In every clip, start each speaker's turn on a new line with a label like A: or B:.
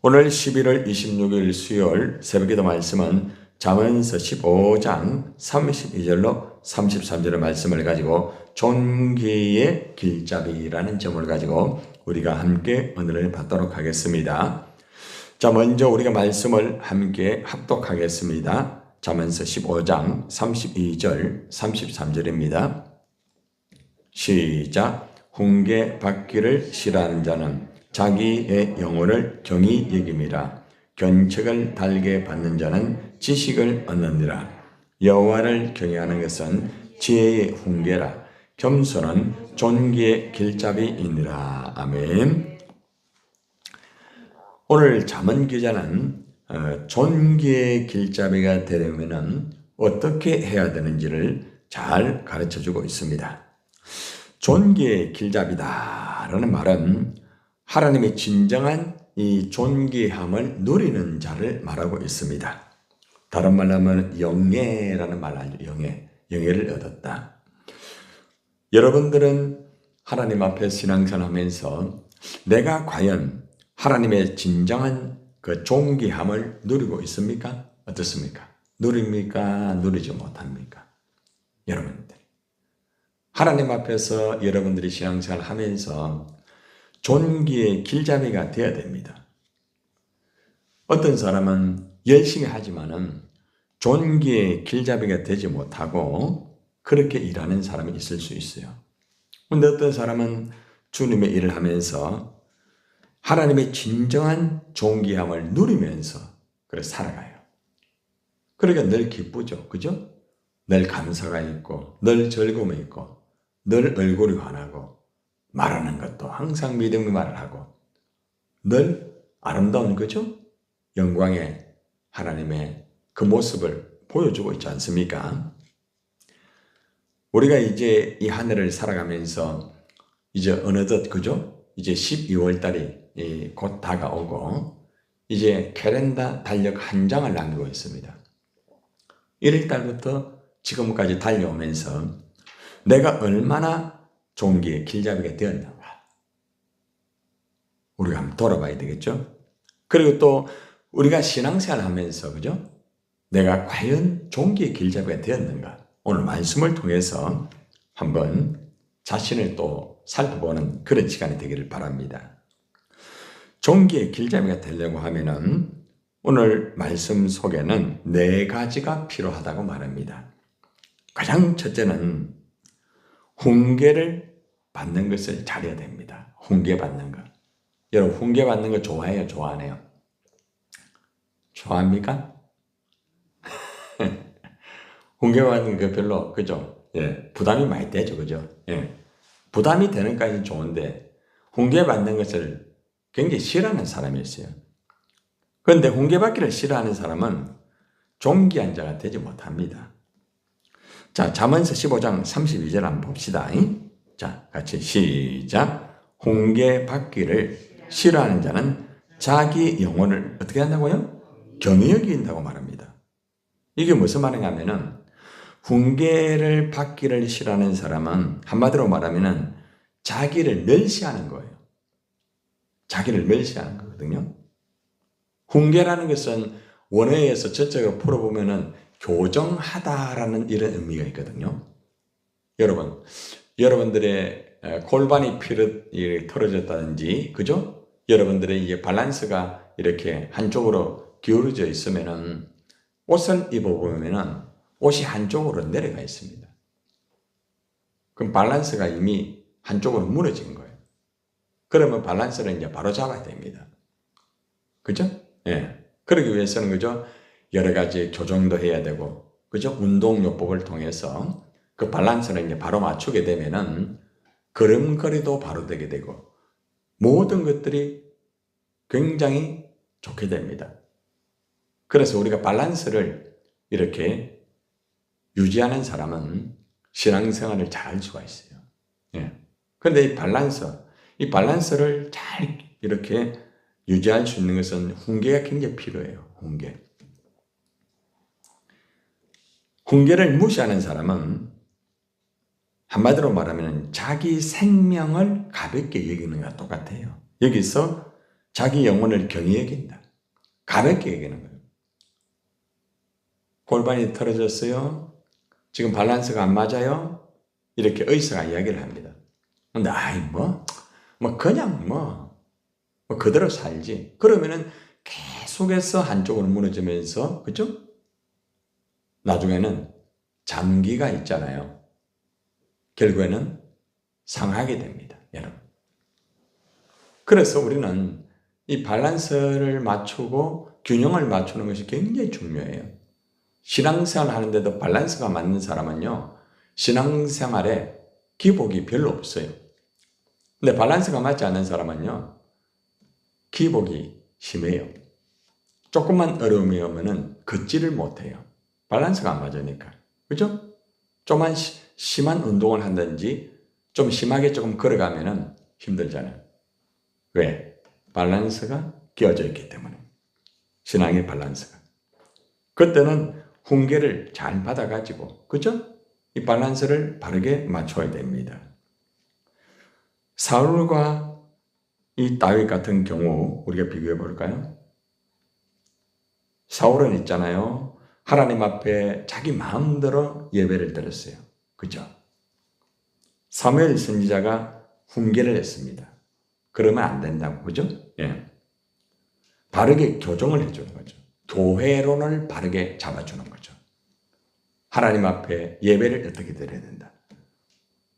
A: 오늘 11월 26일 수요일 새벽기도 말씀은 잠언서 15장 32절로 33절의 말씀을 가지고 존귀의 길잡이라는 점을 가지고 우리가 함께 오늘을 받도록 하겠습니다. 자, 먼저 우리가 말씀을 함께 합독하겠습니다. 잠언서 15장 32절 33절입니다. 시작. 훈계 받기를 싫어하는 자는 자기의 영혼을 경히 여김이라. 견책을 달게 받는 자는 지식을 얻느니라. 여호와를 경외하는 것은 지혜의 훈계라. 겸손은 존귀의 길잡이이니라. 아멘. 오늘 잠언 기자는 존귀의 길잡이가 되려면 어떻게 해야 되는지를 잘 가르쳐주고 있습니다. 존귀의 길잡이다라는 말은 하나님의 진정한 이 존귀함을 누리는 자를 말하고 있습니다. 다른 말로 하면 영예라는 말 알죠? 영예를 얻었다. 여러분들은 하나님 앞에 신앙생활하면서 내가 과연 하나님의 진정한 그 존귀함을 누리고 있습니까? 어떻습니까? 누립니까? 누리지 못합니까? 여러분들. 하나님 앞에서 여러분들이 신앙생활 하면서 존귀의 길잡이가 되어야 됩니다. 어떤 사람은 열심히 하지만은 존귀의 길잡이가 되지 못하고 그렇게 일하는 사람이 있을 수 있어요. 그런데 어떤 사람은 주님의 일을 하면서 하나님의 진정한 존귀함을 누리면서 그래 살아가요. 그러니까 늘 기쁘죠. 그죠? 늘 감사가 있고 늘 즐거움이 있고 늘 얼굴이 환하고 말하는 것도 항상 믿음의 말을 하고 늘 아름다운 거죠? 영광의 하나님의 그 모습을 보여주고 있지 않습니까? 우리가 이제 이 한 해를 살아가면서 이제 어느덧 그죠? 이제 12월 달이 곧 다가오고 이제 캘린더 달력 한 장을 남기고 있습니다. 1월 달부터 지금까지 달려오면서 내가 얼마나 존귀의 길잡이가 되었는가 우리가 한번 돌아봐야 되겠죠. 그리고 또 우리가 신앙생활 하면서 그죠? 내가 과연 존귀의 길잡이가 되었는가 오늘 말씀을 통해서 한번 자신을 또 살펴보는 그런 시간이 되기를 바랍니다. 존귀의 길잡이가 되려고 하면은 오늘 말씀 속에는 4가지가 필요하다고 말합니다. 가장 첫째는 훈계를 받는 것을 잘해야 됩니다. 훈계 받는 것. 여러분 훈계 받는 거 좋아해요? 좋아하네요? 좋아합니까? 훈계 받는 거 별로 그죠? 예, 부담이 많이 되죠, 그죠? 예, 부담이 되는까지는 좋은데 훈계 받는 것을 굉장히 싫어하는 사람이 있어요. 그런데 훈계 받기를 싫어하는 사람은 존귀한 자가 되지 못합니다. 자, 잠언서 15장 32절 한번 봅시다. 자, 같이 시작. 훈계 받기를 싫어하는 자는 자기 영혼을 어떻게 한다고요? 경히 여긴다고 말합니다. 이게 무슨 말인가 하면은 훈계를 받기를 싫어하는 사람은 한마디로 말하면은 자기를 멸시하는 거예요. 자기를 멸시하는 거거든요. 훈계라는 것은 원어에서 전적으로 풀어보면은 교정하다라는 이런 의미가 있거든요. 여러분들의 골반이 틀어졌다든지, 그죠? 여러분들의 이게 밸런스가 이렇게 한쪽으로 기울어져 있으면은 옷을 입어보면은 옷이 한쪽으로 내려가 있습니다. 그럼 밸런스가 이미 한쪽으로 무너진 거예요. 그러면 밸런스를 이제 바로 잡아야 됩니다. 그죠? 예. 그러기 위해서는 그죠? 여러 가지 교정도 해야 되고, 그죠? 운동요법을 통해서 그 밸런스를 이제 바로 맞추게 되면은 걸음걸이도 바로 되게 되고, 모든 것들이 굉장히 좋게 됩니다. 그래서 우리가 밸런스를 이렇게 유지하는 사람은 신앙생활을 잘 할 수가 있어요. 예. 그런데 이 밸런스를 잘 이렇게 유지할 수 있는 것은 훈계가 굉장히 필요해요. 훈계를 무시하는 사람은 한마디로 말하면 자기 생명을 가볍게 여기는 것과 똑같아요. 여기서 자기 영혼을 경히 여긴다. 가볍게 여기는 거예요. 골반이 틀어졌어요. 지금 밸런스가 안 맞아요. 이렇게 의사가 이야기를 합니다. 근데 그냥 그대로 살지. 그러면은 계속해서 한쪽으로 무너지면서, 그죠? 나중에는 장기가 있잖아요. 결국에는 상하게 됩니다, 여러분. 그래서 우리는 이 밸런스를 맞추고 균형을 맞추는 것이 굉장히 중요해요. 신앙생활 하는데도 밸런스가 맞는 사람은요, 신앙생활에 기복이 별로 없어요. 근데 밸런스가 맞지 않는 사람은요, 기복이 심해요. 조금만 어려움이 오면은 걷지를 못해요. 밸런스가 안 맞으니까. 그죠? 좀만 심한 운동을 한다든지 좀 심하게 조금 걸어가면은 힘들잖아요. 왜? 밸런스가 끼어져 있기 때문에. 신앙의 밸런스가. 그때는 훈계를 잘 받아가지고, 그죠? 이 밸런스를 바르게 맞춰야 됩니다. 사울과 이 다윗 같은 경우 우리가 비교해 볼까요? 사울은 있잖아요. 하나님 앞에 자기 마음대로 예배를 드렸어요. 그죠? 사무엘 선지자가 훈계를 했습니다. 그러면 안 된다고, 그죠? 예. 바르게 교정을 해주는 거죠. 교회론을 바르게 잡아주는 거죠. 하나님 앞에 예배를 어떻게 드려야 된다.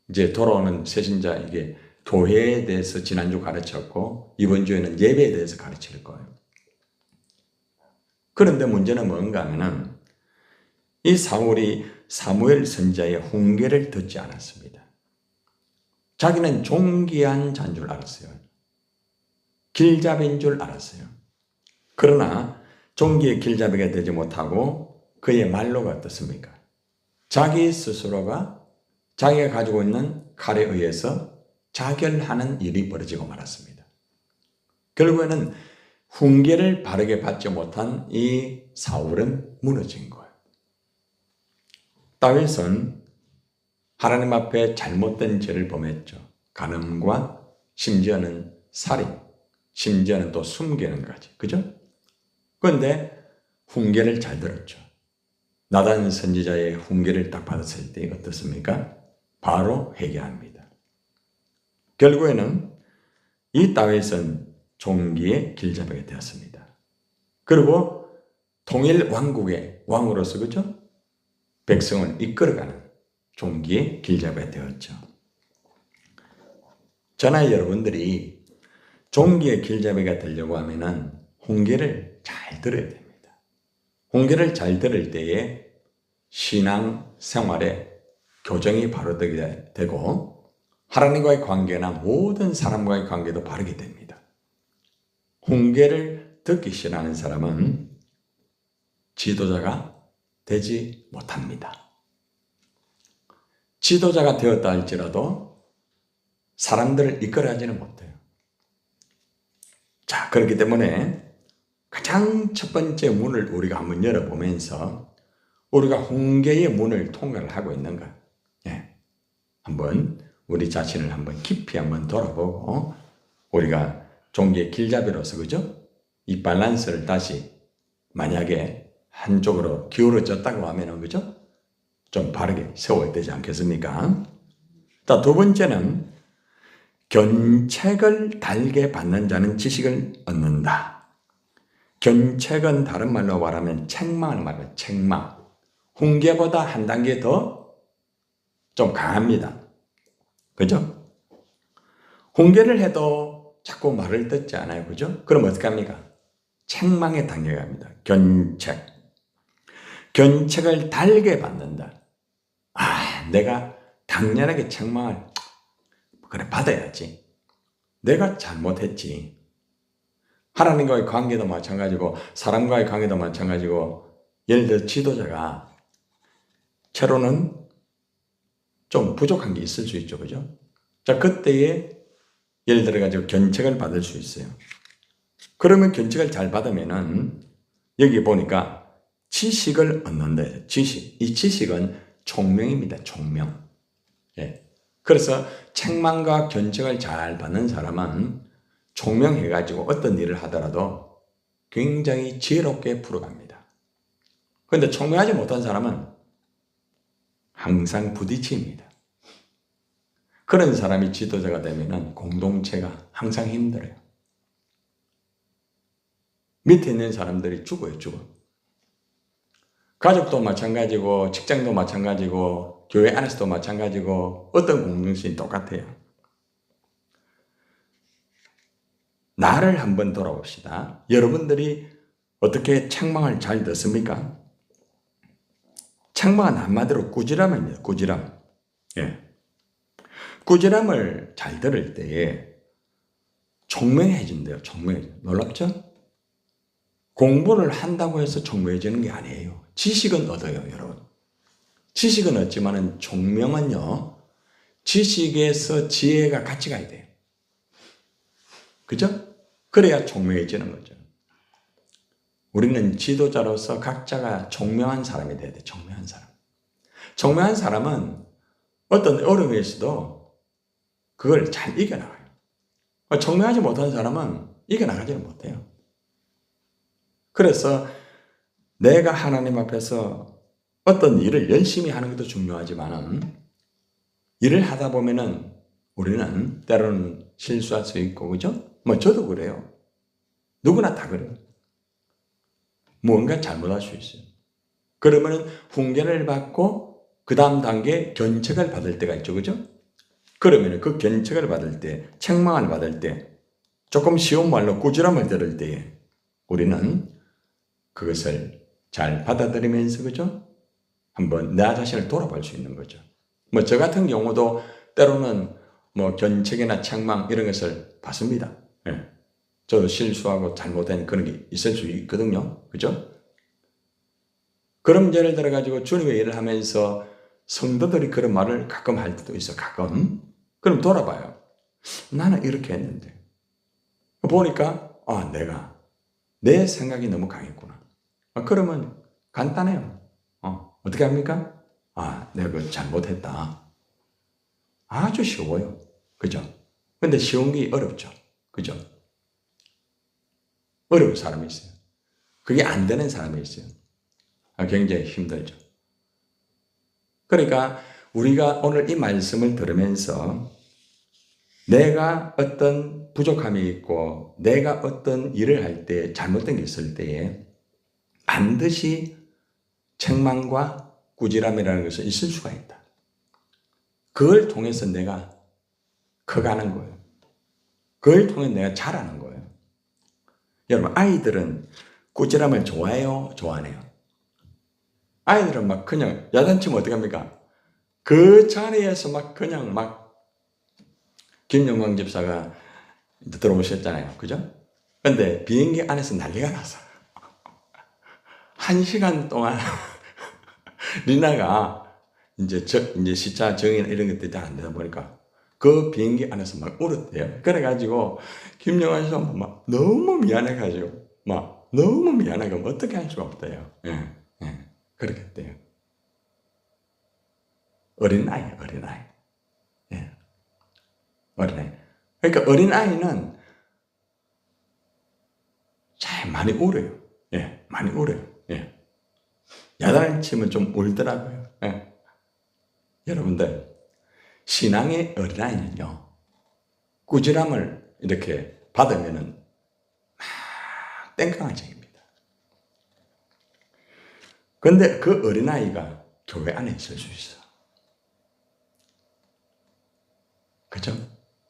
A: 이제 돌아오는 새신자 이게 교회에 대해서 지난주 가르쳤고 이번 주에는 예배에 대해서 가르칠 거예요. 그런데 문제는 뭔가 하면은 이 사울이 사무엘 선지자의 훈계를 듣지 않았습니다. 자기는 존귀한 자인 줄 알았어요. 길잡이인 줄 알았어요. 그러나 존귀의 길잡이가 되지 못하고 그의 말로가 어떻습니까? 자기 스스로가 자기가 가지고 있는 칼에 의해서 자결하는 일이 벌어지고 말았습니다. 결국에는 훈계를 바르게 받지 못한 이 사울은 무너진 거예요. 다윗은 하나님 앞에 잘못된 죄를 범했죠. 간음과 심지어는 살인, 심지어는 또 숨기는까지. 그죠? 그런데 훈계를 잘 들었죠. 나단 선지자의 훈계를 딱 받았을 때 어떻습니까? 바로 회개합니다. 결국에는 이 다윗은 종기의 길잡이가 되었습니다. 그리고 통일 왕국의 왕으로서, 그죠? 백성을 이끌어가는 종기의 길잡이가 되었죠. 저나 여러분들이 종기의 길잡이가 되려고 하면은 훈계를 잘 들어야 됩니다. 훈계를 잘 들을 때에 신앙 생활에 교정이 바로 되고 하나님과의 관계나 모든 사람과의 관계도 바르게 됩니다. 훈계를 듣기 싫어하는 사람은 지도자가 되지 못합니다. 지도자가 되었다 할지라도 사람들을 이끌어가지는 못해요. 자, 그렇기 때문에 가장 첫 번째 문을 우리가 한번 열어보면서 우리가 훈계의 문을 통과를 하고 있는가? 예. 한번 우리 자신을 한번 깊이 한번 돌아보고 우리가 종기의 길잡이로서, 그죠? 이 밸런스를 다시 만약에 한쪽으로 기울어졌다고 하면은, 그죠? 좀 바르게 세워야 되지 않겠습니까? 자, 두 번째는 견책을 달게 받는 자는 지식을 얻는다. 견책은 다른 말로 말하면 책망을 말해요. 책망. 훈계보다 한 단계 더 좀 강합니다. 그죠? 훈계를 해도 자꾸 말을 듣지 않아요. 그죠? 그럼 어떻게 합니까? 책망의 단계가 갑니다. 견책. 견책을 달게 받는다. 내가 당연하게 책망을 그래 받아야지. 내가 잘못했지. 하나님과의 관계도 마찬가지고 사람과의 관계도 마찬가지고 예를 들어 지도자가 때로는 좀 부족한 게 있을 수 있죠. 그죠? 자, 그때에 예를 들어가지고 견책을 받을 수 있어요. 그러면 견책을 잘 받으면은 여기 보니까 지식을 얻는다. 지식. 이 지식은 총명입니다. 총명. 예. 그래서 책망과 견책을 잘 받는 사람은 총명해가지고 어떤 일을 하더라도 굉장히 지혜롭게 풀어갑니다. 그런데 총명하지 못한 사람은 항상 부딪힙니다. 그런 사람이 지도자가 되면 공동체가 항상 힘들어요. 밑에 있는 사람들이 죽어요, 죽어. 가족도 마찬가지고, 직장도 마찬가지고, 교회 안에서도 마찬가지고, 어떤 공동체는 똑같아요. 나를 한번 돌아봅시다. 여러분들이 어떻게 책망을 잘 듣습니까? 책망은 한마디로 꾸지람입니다. 꾸지람. 예. 꾸지람을 잘 들을 때에 총명해진대요. 총명해져. 놀랍죠? 공부를 한다고 해서 총명해지는 게 아니에요. 지식은 얻어요, 여러분. 지식은 얻지만은 총명은요, 지식에서 지혜가 같이 가야 돼요. 그죠? 그래야 총명해지는 거죠. 우리는 지도자로서 각자가 총명한 사람이 돼야 돼, 총명한 사람. 총명한 사람은 어떤 어려움에서도 그걸 잘 이겨나가요. 총명하지 못한 사람은 이겨나가지는 못해요. 그래서 내가 하나님 앞에서 어떤 일을 열심히 하는 것도 중요하지만 일을 하다 보면은 우리는 때로는 실수할 수 있고, 그죠? 저도 그래요. 누구나 다 그래요. 뭔가 잘못할 수 있어요. 그러면은 훈계를 받고 그 다음 단계 견책을 받을 때가 있죠, 그죠? 그러면은 그 견책을 받을 때, 책망을 받을 때, 조금 쉬운 말로 꾸지람을 들을 때에 우리는 그것을 잘 받아들이면서, 그죠? 한번 나 자신을 돌아볼 수 있는 거죠. 저 같은 경우도 때로는 견책이나 책망 이런 것을 받습니다. 예. 저도 실수하고 잘못한 그런 게 있을 수 있거든요. 그죠? 그럼 예를 들어가지고 주님의 일을 하면서 성도들이 그런 말을 가끔 할 때도 있어, 가끔. 그럼 돌아봐요. 나는 이렇게 했는데. 보니까, 내가, 내 생각이 너무 강했구나. 그러면 간단해요. 어떻게 합니까? 내가 그걸 잘못했다. 아주 쉬워요. 그죠? 근데 쉬운 게 어렵죠. 그죠? 어려운 사람이 있어요. 그게 안 되는 사람이 있어요. 굉장히 힘들죠. 그러니까 우리가 오늘 이 말씀을 들으면서 내가 어떤 부족함이 있고 내가 어떤 일을 할 때 잘못된 게 있을 때에 반드시 책망과 꾸지람이라는 것이 있을 수가 있다. 그걸 통해서 내가 커가는 거예요. 그걸 통해 내가 자라는 거예요. 여러분, 아이들은 꾸지람을 좋아해요? 좋아하네요? 아이들은 막 그냥 야단치면 어떻게 합니까? 그 자리에서 그냥 김영광 집사가 들어오셨잖아요. 그죠? 근데 비행기 안에서 난리가 났어. 1시간 동안 리나가 이제 시차 정의나 이런 것들이 잘 안 되다 보니까 그 비행기 안에서 울었대요. 그래가지고 김영환 씨가 너무 미안해가지고 너무 미안하고 어떻게 할 수가 없대요. 예. 그렇게 했대요. 어린아이. 예. 어린아이. 그러니까 어린아이는 잘 많이 울어요. 예. 많이 울어요. 예. 야단을 치면 좀 울더라고요. 예. 여러분들, 신앙의 어린아이는요, 꾸지람을 이렇게 받으면은 땡깡아쟁입니다. 그런데 그 어린아이가 교회 안에 있을 수 있어. 그죠?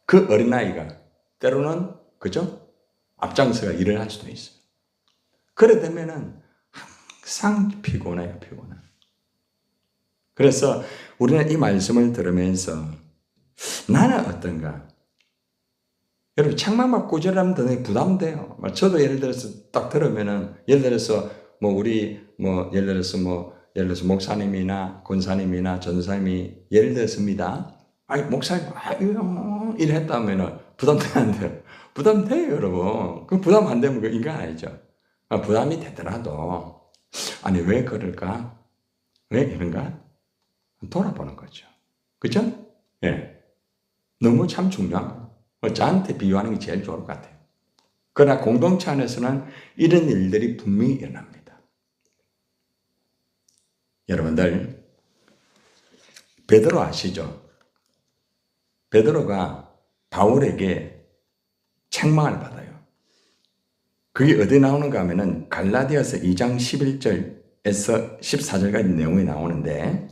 A: 그 어린아이가 때로는, 그죠? 앞장서가 일을 할 수도 있어요. 그래 되면은 항상 피곤해요. 그래서 우리는 이 말씀을 들으면서 나는 어떤가? 여러분, 책망받고 꾸지람 듣는 게 부담돼요. 저도 예를 들어서 딱 들으면은, 예를 들어서 예를 들어서 목사님이나 권사님이나 전사님이 예를 들었습니다. 목사님, 이랬다면은 부담돼요, 안 돼요? 부담돼요, 여러분. 그 부담 안 되면 그 인간 아니죠. 부담이 되더라도, 왜 그럴까? 왜 이런가? 돌아보는 거죠. 그죠? 예. 너무 참 중요한 거예요. 저한테 비유하는 게 제일 좋을 것 같아요. 그러나 공동체 안에서는 이런 일들이 분명히 일어납니다. 여러분들, 베드로 아시죠? 베드로가 바울에게 책망을 받아요. 그게 어디 나오는가 하면은 갈라디아서 2장 11절에서 14절까지 내용이 나오는데,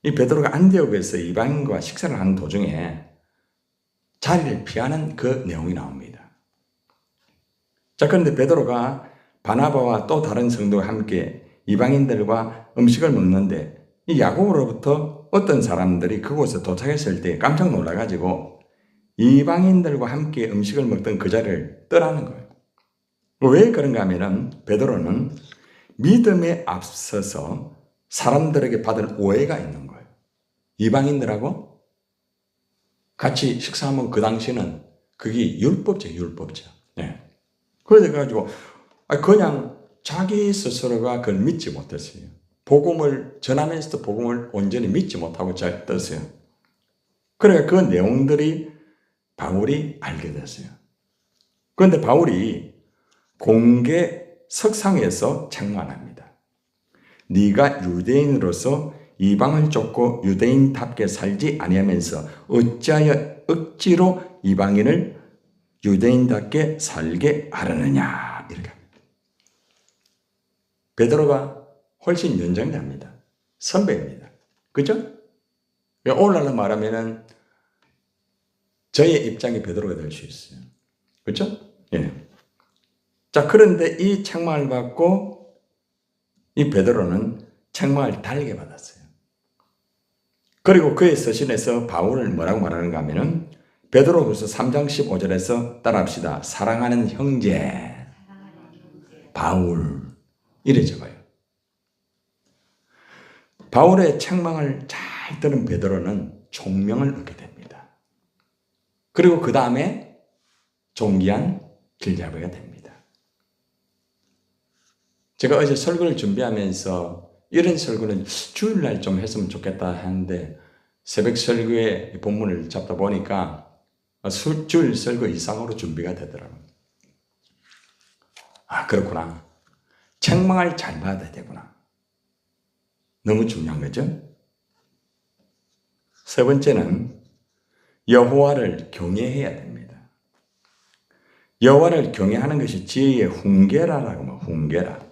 A: 이 베드로가 안디옥에서 이방인과 식사를 하는 도중에 자리를 피하는 그 내용이 나옵니다. 자, 그런데 베드로가 바나바와 또 다른 성도와 함께 이방인들과 음식을 먹는데, 이 야고보로부터 어떤 사람들이 그곳에 도착했을 때 깜짝 놀라가지고 이방인들과 함께 음식을 먹던 그 자리를 떠나는 거예요. 왜 그런가 하면은 베드로는 믿음에 앞서서 사람들에게 받을 오해가 있는 거예요. 이방인들하고 같이 식사하면 그 당시는 그게 율법이죠. 네. 그래가지고 그냥 자기 스스로가 그걸 믿지 못했어요. 복음을 전하면서도 복음을 온전히 믿지 못하고 떴어요. 그러니까 그 내용들이 바울이 알게 됐어요. 그런데 바울이 공개 석상에서 책망합니다. 네가 유대인으로서 이방을 쫓고 유대인답게 살지 아니하면서 어찌하여 억지로 이방인을 유대인답게 살게 하려느냐, 이렇게 합니다. 베드로가 훨씬 연장자입니다. 선배입니다. 그죠? 오늘날로 말하면은 저의 입장이 베드로가 될 수 있어요. 그죠? 예. 자, 그런데 이 책망을 받고 이 베드로는 책망을 달게 받았어요. 그리고 그의 서신에서 바울을 뭐라고 말하는가 하면은 베드로후서 3장 15절에서 따라합시다. 사랑하는 형제 바울, 이래 적어요. 바울의 책망을 잘 들은 베드로는 총명을 얻게 됩니다. 그리고 그 다음에 존귀한 길잡이가 됩니다. 제가 어제 설교를 준비하면서 이런 설교는 주일날 좀 했으면 좋겠다 하는데 새벽 설교의 본문을 잡다 보니까 주일 설교 이상으로 준비가 되더라고요. 아, 그렇구나. 책망을 잘 받아야 되구나. 너무 중요한 거죠. 세 번째는 여호와를 경외해야 됩니다. 여호와를 경외하는 것이 지혜의 훈계라라고 뭐 훈계라.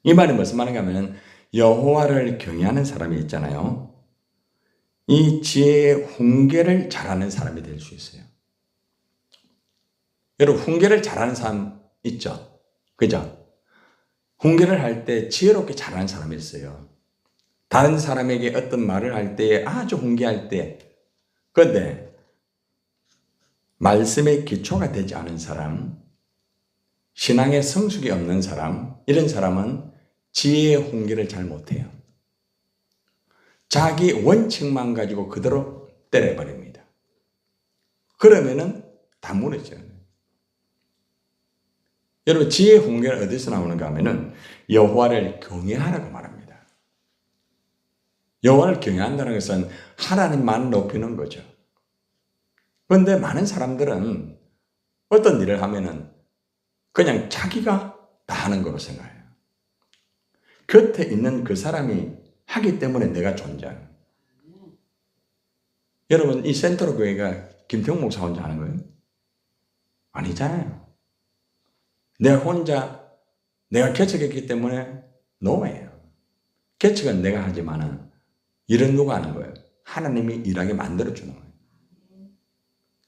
A: 이 말이 무슨 말인가 하면 여호와를 경외하는 사람이 있잖아요. 이 지혜의 훈계를 잘하는 사람이 될 수 있어요. 여러분, 훈계를 잘하는 사람 있죠? 그죠? 훈계를 할 때 지혜롭게 잘하는 사람이 있어요. 다른 사람에게 어떤 말을 할 때 아주 훈계할 때, 그런데 말씀의 기초가 되지 않은 사람, 신앙의 성숙이 없는 사람, 이런 사람은 지혜의 훈계를 잘 못해요. 자기 원칙만 가지고 그대로 때려버립니다. 그러면은 다 무너져요. 여러분, 지혜의 훈계는 어디서 나오는가 하면은 여호와를 경외하라고 말합니다. 여호와를 경외한다는 것은 하나님만 높이는 거죠. 그런데 많은 사람들은 어떤 일을 하면은 그냥 자기가 다 하는 거로 생각해요. 곁에 있는 그 사람이 하기 때문에 내가 존재하는. 여러분, 이 센터로 교회가 김태웅 목사 혼자 하는 거예요? 아니잖아요. 내가 개척했기 때문에 노예요. 개척은 내가 하지만은 일은 누가 하는 거예요? 하나님이 일하게 만들어주는 거예요.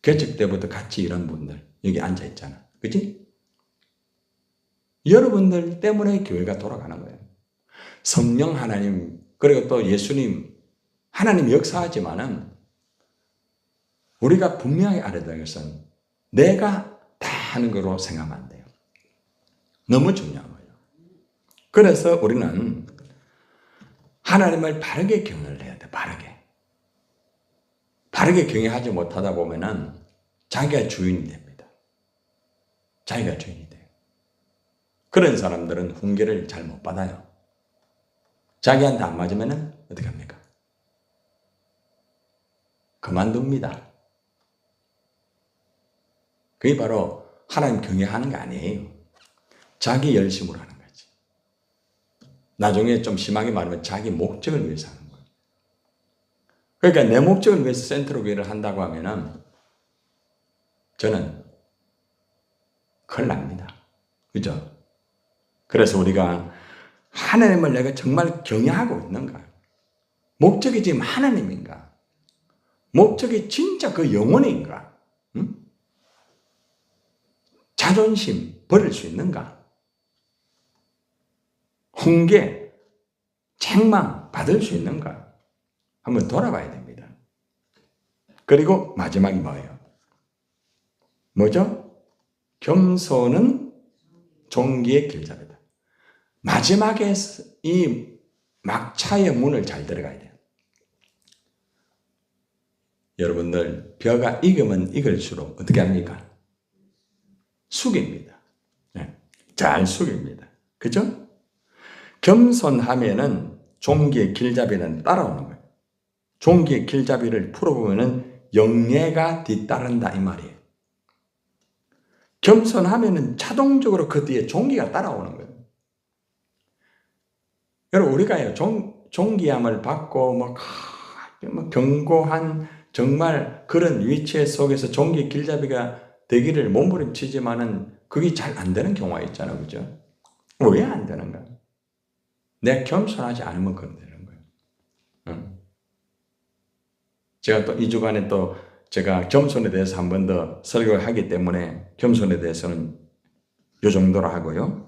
A: 개척 때부터 같이 일한 분들 여기 앉아 있잖아. 그치? 여러분들 때문에 교회가 돌아가는 거예요. 성령 하나님, 그리고 또 예수님, 하나님 역사하지만은 우리가 분명히 알아야 될 것은 내가 다 하는 거로 생각하면 안 돼요. 너무 중요한 거예요. 그래서 우리는 하나님을 바르게 경외를 해야 돼. 바르게 경외하지 못하다 보면은 자기가 주인이 됩니다. 자기가 주인이 돼요. 그런 사람들은 훈계를 잘 못 받아요. 자기한테 안 맞으면은 어떻게 합니까? 그만둡니다. 그게 바로 하나님 경외하는 게 아니에요. 자기 열심으로 하는 거지. 나중에 좀 심하게 말하면 자기 목적을 위해서 하는 거예요. 그러니까 내 목적을 위해서 센트럴교회를 한다고 하면은 저는 큰일 납니다. 그죠? 그래서 우리가 하나님을 내가 정말 경외하고 있는가? 목적이 지금 하나님인가? 목적이 진짜 그 영혼인가? 응? 자존심 버릴 수 있는가? 훈계, 책망 받을 수 있는가? 한번 돌아봐야 됩니다. 그리고 마지막이 뭐예요? 뭐죠? 겸손은 종기의 길잡이다. 마지막에 이 막차의 문을 잘 들어가야 돼요. 여러분들 벼가 익으면 익을수록 어떻게 합니까? 숙입니다. 네, 잘 숙입니다. 그죠? 겸손하면은 종기의 길잡이는 따라오는 거예요. 종기의 길잡이를 풀어보면은 영예가 뒤따른다 이 말이에요. 겸손하면은 자동적으로 그 뒤에 종기가 따라오는 거예요. 여러분 우리가요 종기함을 받고 뭐 견고한 정말 그런 위치 속에서 종기 길잡이가 되기를 몸부림치지만은 그게 잘 안 되는 경우가 있잖아요, 그죠? 왜 안 되는가? 내가 겸손하지 않으면 그런 되는 거예요. 응? 제가 또 이 주간에 또 제가 겸손에 대해서 한 번 더 설교를 하기 때문에 겸손에 대해서는 이 정도로 하고요.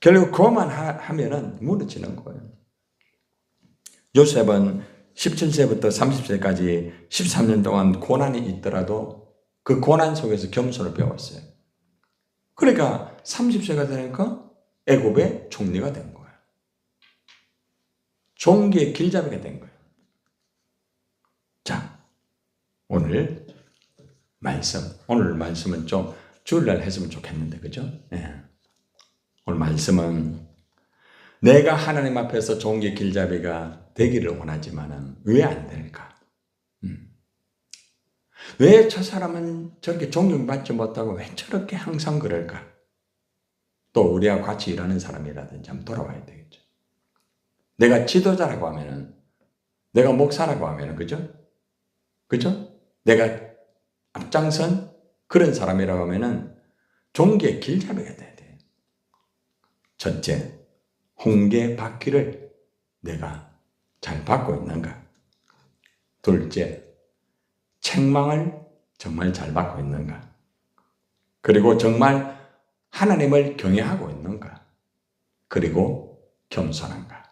A: 결국 그것만 하면은 무너지는 거예요. 요셉은 17세부터 30세까지 13년 동안 고난이 있더라도 그 고난 속에서 겸손을 배웠어요. 그러니까 30세가 되니까 애굽의 총리가 된 거예요. 종기의 길잡이가 된 거예요. 자, 오늘 말씀은 좀 주일날 했으면 좋겠는데, 그죠? 네. 오늘 말씀은 내가 하나님 앞에서 종기의 길잡이가 되기를 원하지만은 왜 안 될까? 왜 저 사람은 저렇게 존경받지 못하고 왜 저렇게 항상 그럴까? 또 우리와 같이 일하는 사람이라든지 한번 돌아와야 되겠죠. 내가 지도자라고 하면은, 내가 목사라고 하면은, 그죠? 그죠? 내가 앞장선 그런 사람이라고 하면은 종기의 길잡이가 돼야 돼. 첫째, 훈계 받기를 내가 잘 받고 있는가? 둘째, 책망을 정말 잘 받고 있는가? 그리고 정말 하나님을 경외하고 있는가? 그리고 겸손한가?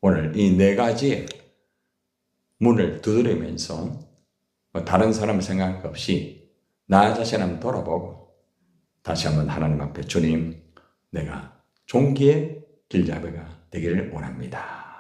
A: 오늘 이 네 가지 문을 두드리면서 다른 사람 생각 없이 나 자신 한번 돌아보고 다시 한번 하나님 앞에 주님, 내가 종기의 길잡이가 되기를 원합니다.